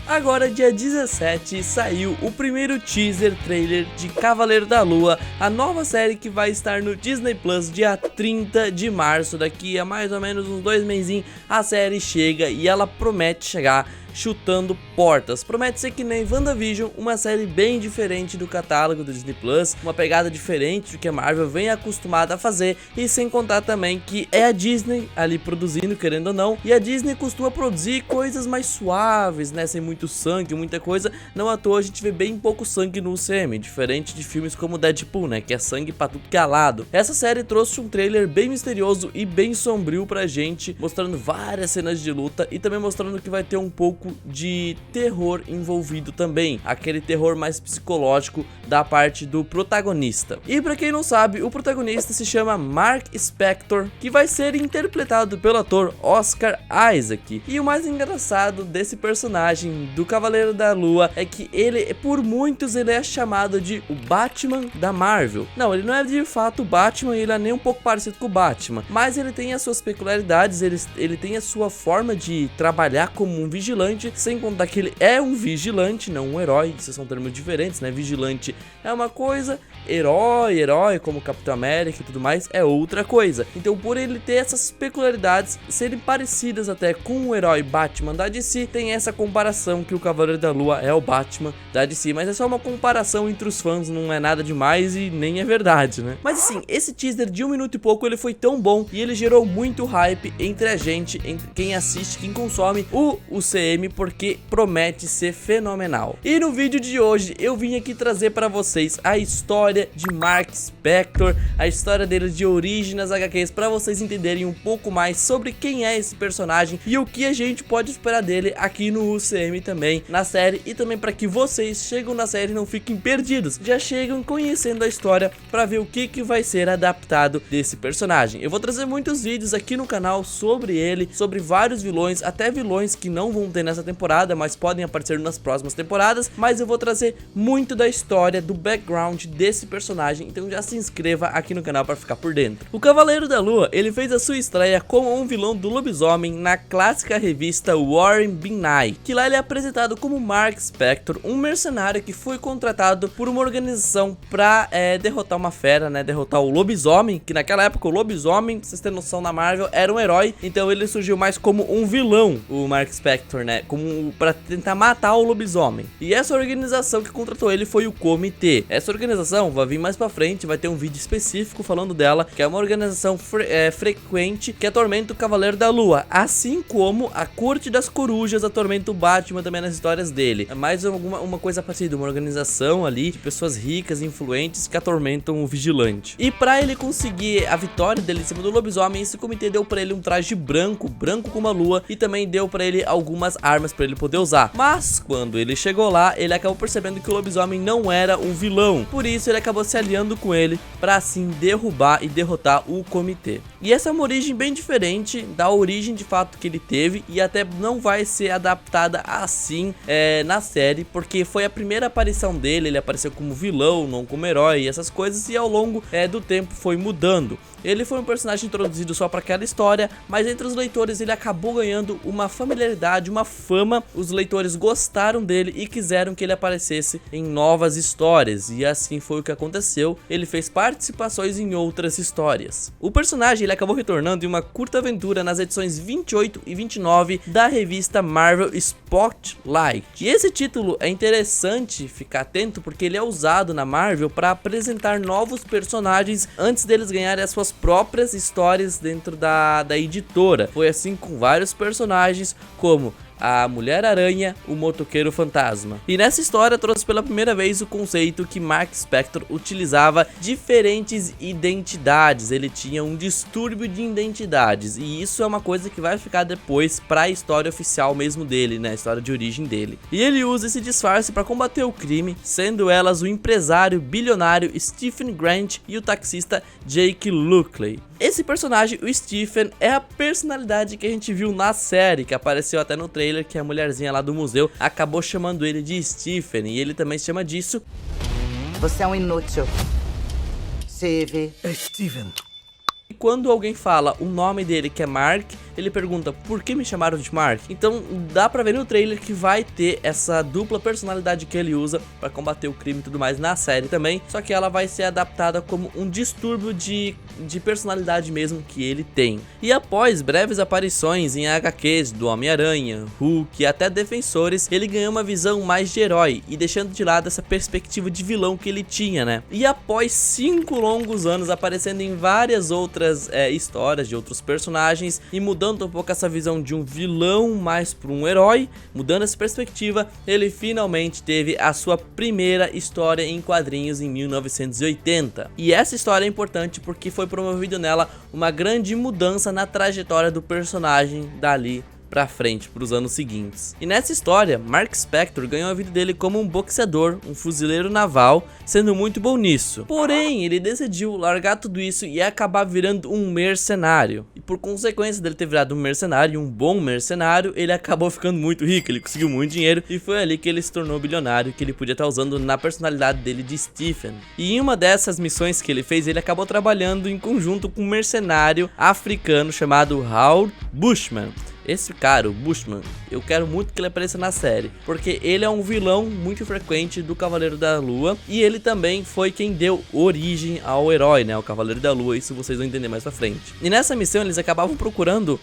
Agora, dia 17, saiu o primeiro teaser trailer de Cavaleiro da Lua, a nova série que vai estar no Disney Plus dia 30 de março. Daqui a mais ou menos uns 2 mesinhos a série chega e ela promete chegar chutando portas. Promete ser que nem WandaVision, uma série bem diferente do catálogo do Disney Plus, uma pegada diferente do que a Marvel vem acostumada a fazer, e sem contar também que é a Disney ali produzindo, querendo ou não, e a Disney costuma produzir coisas mais suaves, né, sem muito sangue, muita coisa. Não à toa a gente vê bem pouco sangue no UCM, diferente de filmes como Deadpool, né, que é sangue pra tudo que é lado. Essa série trouxe um trailer bem misterioso e bem sombrio pra gente, mostrando várias cenas de luta e também mostrando que vai ter um pouco de terror envolvido também, aquele terror mais psicológico da parte do protagonista. E pra quem não sabe, o protagonista se chama Mark Spector, que vai ser interpretado pelo ator Oscar Isaac. E o mais engraçado desse personagem do Cavaleiro da Lua é que ele, por muitos, ele é chamado de o Batman da Marvel. Não, ele não é de fato o Batman, ele é nem um pouco parecido com o Batman, mas ele tem as suas peculiaridades, ele tem a sua forma de trabalhar como um vigilante, sem contar que ele é um vigilante, não um herói. Esses são termos diferentes, né? Vigilante é uma coisa, herói como Capitão América e tudo mais é outra coisa. Então, por ele ter essas peculiaridades, serem parecidas até com o herói Batman da DC, tem essa comparação que o Cavaleiro da Lua é o Batman da DC, mas é só uma comparação entre os fãs, não é nada demais e nem é verdade, né? Mas assim, esse teaser de 1 minuto e pouco, ele foi tão bom e ele gerou muito hype entre a gente, entre quem assiste, quem consome o UCM, porque promete ser fenomenal. E no vídeo de hoje eu vim aqui trazer para vocês a história de Mark Spector, a história dele de origem nas HQs, para vocês entenderem um pouco mais sobre quem é esse personagem e o que a gente pode esperar dele aqui no UCM também, na série, e também para que vocês chegam na série e não fiquem perdidos, já chegam conhecendo a história para ver o que vai ser adaptado desse personagem. Eu vou trazer muitos vídeos aqui no canal sobre ele, sobre vários vilões, até vilões que não vão ter nessa temporada, mas podem aparecer nas próximas temporadas, mas eu vou trazer muito da história, do background desse personagem, então já se inscreva aqui no canal para ficar por dentro. O Cavaleiro da Lua, ele fez a sua estreia como um vilão do lobisomem na clássica revista Warren Beatty, que lá ele é apresentado como Mark Spector, um mercenário que foi contratado por uma organização para derrotar uma fera, né, derrotar o lobisomem, que naquela época o lobisomem, pra vocês terem noção, na Marvel era um herói, então ele surgiu mais como um vilão, o Mark Spector, né, como para tentar matar o lobisomem. E essa organização que contratou ele foi o Comitê. Essa organização vai vir mais pra frente, vai ter um vídeo específico falando dela, que é uma organização frequente que atormenta o Cavaleiro da Lua, assim como a Corte das Corujas atormenta o Batman também nas histórias dele. É mais uma coisa parecida, uma organização ali de pessoas ricas e influentes que atormentam o vigilante. E pra ele conseguir a vitória dele em cima do lobisomem, esse comitê deu pra ele um traje branco com uma lua, e também deu pra ele algumas armas pra ele poder usar. Mas quando ele chegou lá, ele acabou percebendo que o lobisomem não era um vilão, por isso ele acabou se aliando com ele para assim derrubar e derrotar o comitê. E essa é uma origem bem diferente da origem de fato que ele teve, e até não vai ser adaptada assim na série, porque foi a primeira aparição dele. Ele apareceu como vilão, não como herói e essas coisas, e ao longo do tempo foi mudando. Ele foi um personagem introduzido só para aquela história, mas entre os leitores ele acabou ganhando uma familiaridade, uma fama. Os leitores gostaram dele e quiseram que ele aparecesse em novas histórias, e assim foi o que aconteceu. Ele fez participações em outras histórias. O personagem ele acabou retornando em uma curta aventura nas edições 28 e 29 da revista Marvel Spotlight. E esse título é interessante ficar atento, porque ele é usado na Marvel para apresentar novos personagens antes deles ganharem as suas próprias histórias dentro da editora. Foi assim com vários personagens como a Mulher-Aranha, o Motoqueiro Fantasma. E nessa história trouxe pela primeira vez o conceito que Mark Spector utilizava diferentes identidades. Ele tinha um distúrbio de identidades, e isso é uma coisa que vai ficar depois para a história oficial mesmo dele, né, a história de origem dele. E ele usa esse disfarce para combater o crime, sendo elas o empresário bilionário Stephen Grant e o taxista Jake Lockley. Esse personagem, o Stephen, é a personalidade que a gente viu na série, que apareceu até no trailer, que a mulherzinha lá do museu acabou chamando ele de Stephen, e ele também se chama disso. Você é um inútil. Steve. Steven. E quando alguém fala o nome dele, que é Mark, ele pergunta por que me chamaram de Mark. Então dá pra ver no trailer que vai ter essa dupla personalidade que ele usa pra combater o crime e tudo mais na série também. Só que ela vai ser adaptada como um distúrbio de personalidade mesmo que ele tem. E após breves aparições em HQs do Homem-Aranha, Hulk e até Defensores, ele ganhou uma visão mais de herói e deixando de lado essa perspectiva de vilão que ele tinha, né? E após 5 longos anos aparecendo em várias outras histórias de outros personagens e mudando um pouco essa visão de um vilão mais para um herói, mudando essa perspectiva, ele finalmente teve a sua primeira história em quadrinhos em 1980. E essa história é importante porque foi promovido nela uma grande mudança na trajetória do personagem dali pra frente, pros anos seguintes. E nessa história, Mark Spector ganhou a vida dele como um boxeador, um fuzileiro naval, sendo muito bom nisso. Porém, ele decidiu largar tudo isso e acabar virando um mercenário. E por consequência dele ter virado um mercenário, um bom mercenário, ele acabou ficando muito rico, ele conseguiu muito dinheiro e foi ali que ele se tornou bilionário, que ele podia estar usando na personalidade dele de Stephen. E em uma dessas missões que ele fez, ele acabou trabalhando em conjunto com um mercenário africano chamado Howard Bushman. Esse cara, o Bushman, eu quero muito que ele apareça na série, porque ele é um vilão muito frequente do Cavaleiro da Lua e ele também foi quem deu origem ao herói, né, o Cavaleiro da Lua, isso vocês vão entender mais pra frente. E nessa missão eles acabavam procurando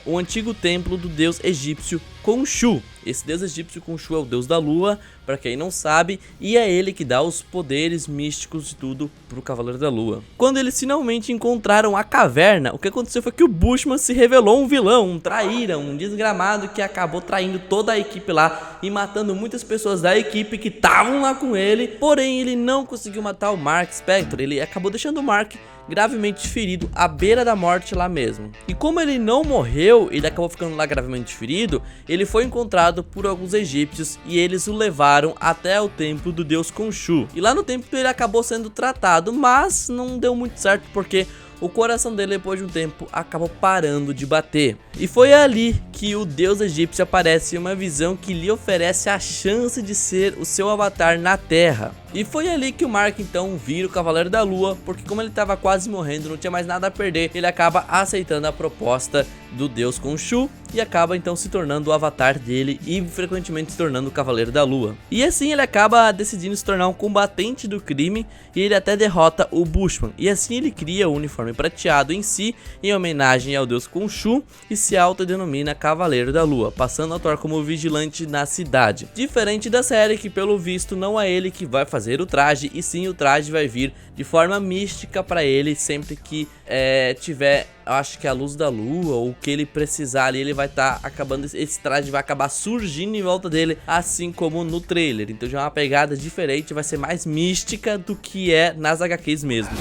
o antigo templo do deus egípcio Khonshu. Esse deus egípcio Khonshu é o deus da lua, pra quem não sabe, e é ele que dá os poderes místicos de tudo pro Cavaleiro da Lua. Quando eles finalmente encontraram a caverna, o que aconteceu foi que o Bushman se revelou um vilão, um traíra, um desgramado que acabou traindo toda a equipe lá e matando muitas pessoas da equipe que estavam lá com ele. Porém, ele não conseguiu matar o Mark Spector, ele acabou deixando o Mark gravemente ferido à beira da morte lá mesmo. E como ele não morreu, ele acabou ficando lá gravemente ferido, ele foi encontrado por alguns egípcios e eles o levaram até o templo do deus Khonshu. E lá no templo ele acabou sendo tratado, mas não deu muito certo porque o coração dele depois de um tempo acabou parando de bater. E foi ali que o deus egípcio aparece em uma visão que lhe oferece a chance de ser o seu avatar na Terra. E foi ali que o Mark então vira o Cavaleiro da Lua, porque como ele estava quase morrendo, não tinha mais nada a perder, ele acaba aceitando a proposta do deus Khonshu e acaba então se tornando o avatar dele e frequentemente se tornando o Cavaleiro da Lua. E assim ele acaba decidindo se tornar um combatente do crime e ele até derrota o Bushman. E assim ele cria o uniforme prateado em si, em homenagem ao deus Khonshu, e se autodenomina Cavaleiro da Lua, passando a atuar como vigilante na cidade. Diferente da série, que pelo visto não é ele que vai fazer o traje, e sim o traje vai vir de forma mística pra ele sempre que tiver, eu acho que a luz da lua ou o que ele precisar ali, ele vai estar acabando, esse traje vai acabar surgindo em volta dele, assim como no trailer. Então já é uma pegada diferente, vai ser mais mística do que é nas HQs mesmo.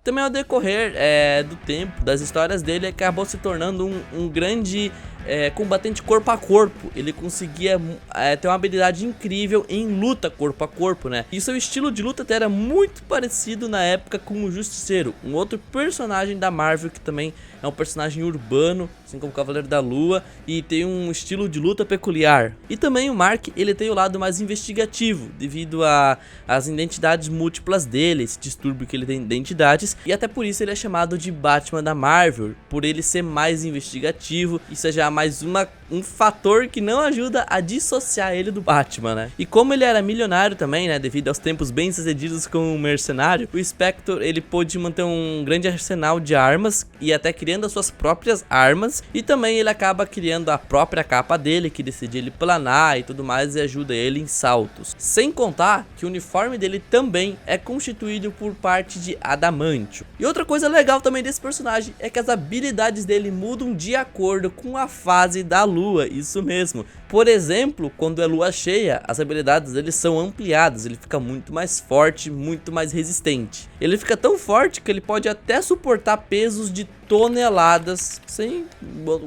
Também ao decorrer do tempo, das histórias dele, acabou se tornando um grande combatente corpo a corpo. Ele conseguia ter uma habilidade incrível em luta corpo a corpo, né? E seu estilo de luta até era muito parecido na época com o Justiceiro, um outro personagem da Marvel que também é um personagem urbano, assim como o Cavaleiro da Lua, e tem um estilo de luta peculiar. E também o Mark, ele tem o lado mais investigativo, devido às identidades múltiplas dele, esse distúrbio que ele tem de identidades, e até por isso ele é chamado de Batman da Marvel, por ele ser mais investigativo. Isso é já mais um fator que não ajuda a dissociar ele do Batman, né? E como ele era milionário também, né, devido aos tempos bem sucedidos como mercenário, o Spector, ele pôde manter um grande arsenal de armas e até criando as suas próprias armas, e também ele acaba criando a própria capa dele, que decide ele planar e tudo mais, e ajuda ele em saltos. Sem contar que o uniforme dele também é constituído por parte de adamantio. E outra coisa legal também desse personagem é que as habilidades dele mudam de acordo com a fase da lua, isso mesmo. Por exemplo, quando é lua cheia, as habilidades dele são ampliadas, ele fica muito mais forte, muito mais resistente. Ele fica tão forte que ele pode até suportar pesos de toneladas sem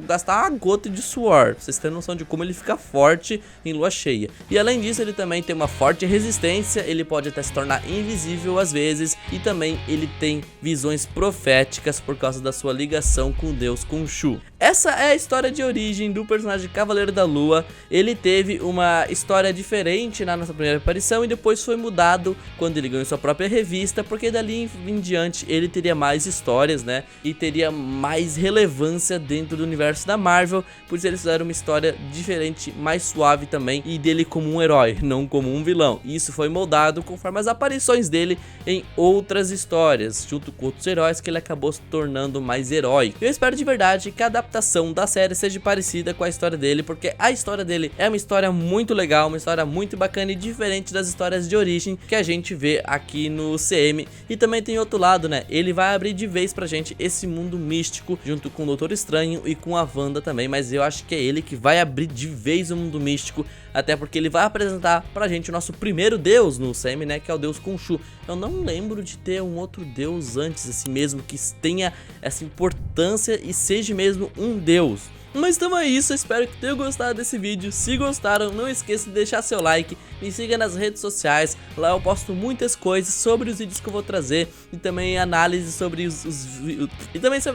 gastar uma gota de suor. Pra vocês terem noção de como ele fica forte em lua cheia. E além disso, ele também tem uma forte resistência, ele pode até se tornar invisível às vezes, e também ele tem visões proféticas por causa da sua ligação com o deus Khonshu. Essa é a história de origem do personagem Cavaleiro da Lua. Ele teve uma história diferente na nossa primeira aparição e depois foi mudado quando ele ganhou sua própria revista, porque dali em diante ele teria mais histórias, né, e teria mais relevância dentro do universo da Marvel, por isso eles fizeram uma história diferente, mais suave também, e dele como um herói, não como um vilão. E isso foi moldado conforme as aparições dele em outras histórias, junto com outros heróis que ele acabou se tornando mais herói. Eu espero de verdade que a adaptação da série seja parecida com a história dele, porque a história dele é uma história muito legal, uma história muito bacana e diferente das histórias de origem que a gente vê aqui no CM. E também tem outro lado, né, ele vai abrir de vez pra gente esse mundo místico, junto com o Doutor Estranho e com a Wanda também, mas eu acho que é ele que vai abrir de vez o mundo místico, até porque ele vai apresentar pra gente o nosso primeiro deus no CM, né, que é o deus Khonshu. Eu não lembro de ter um outro deus antes, assim mesmo, que tenha essa importância e seja mesmo um deus. Mas então é isso, eu espero que tenham gostado desse vídeo. Se gostaram, não esqueça de deixar seu like, me siga nas redes sociais, lá eu posto muitas coisas sobre os vídeos que eu vou trazer, e também análise sobre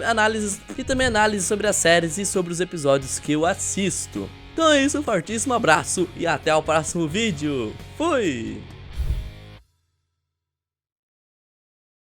análise sobre as séries e sobre os episódios que eu assisto. Então é isso, um fortíssimo abraço e até o próximo vídeo. Fui!